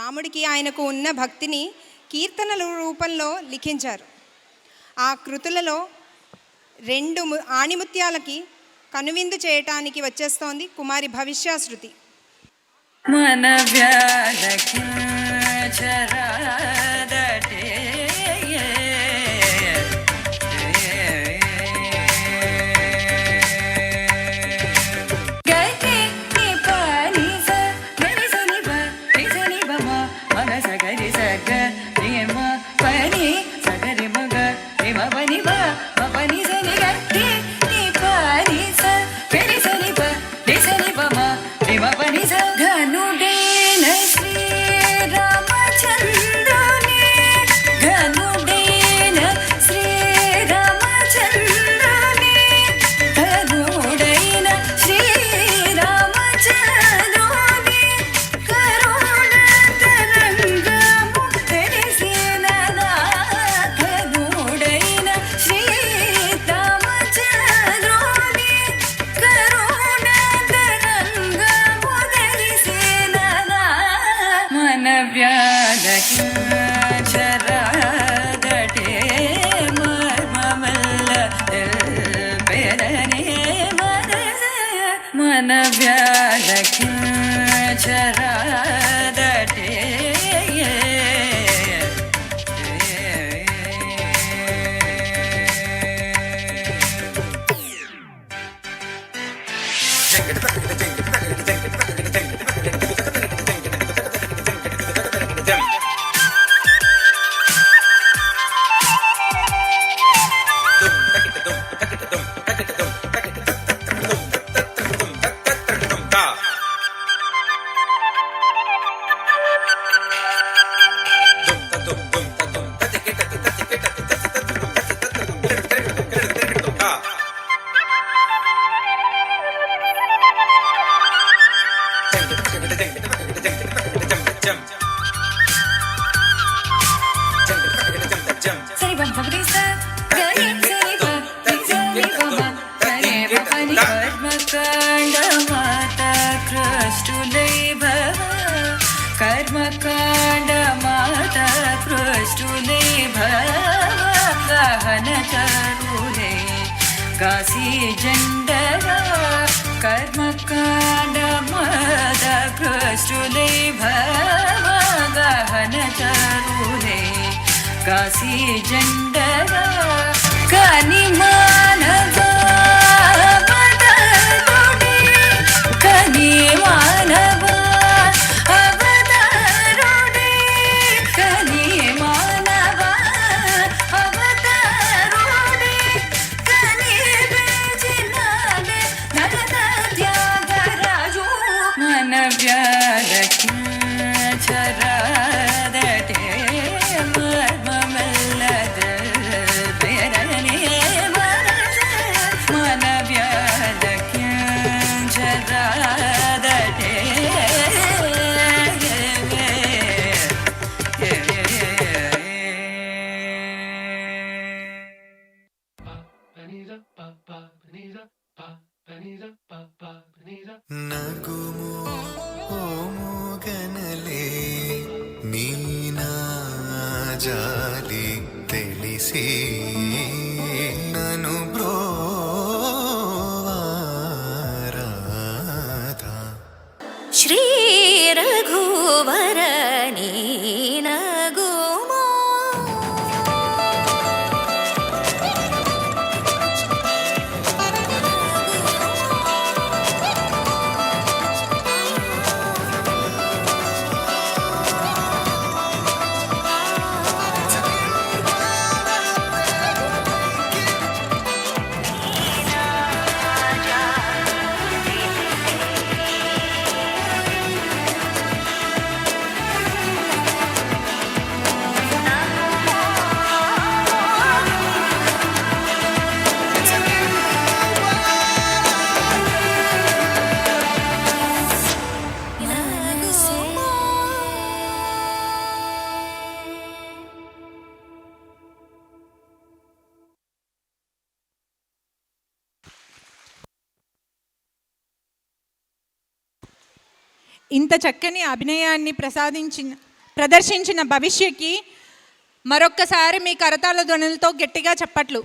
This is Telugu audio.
రాముడికి ఆయనకు ఉన్న భక్తిని కీర్తనల రూపంలో లిఖించారు. ఆ కృతులలో 2 ఆణిముత్యాలకి కనువిందు చేయటానికి వచ్చేస్తోంది కుమారి భవిష్యశృతి. మన कर्मकांड माता पृष्ठुले भवन करुले काशी जंडरा कर्मकांड माता पृष्ठुले भवन करुले काशी जंडरा कानी मानवा कनी मानवा నగుము ఓముగనలే నీనా జాలి తెలిసి నను బ్రోవారాధా శ్రీ రఘువర నీనగుమో ఇంత చక్కని అభినయాన్ని ప్రసాదించిన ప్రదర్శించిన భవిష్యకి మరొక్కసారి మీ కరతాళ ధ్వనులతో గట్టిగా చప్పట్లు.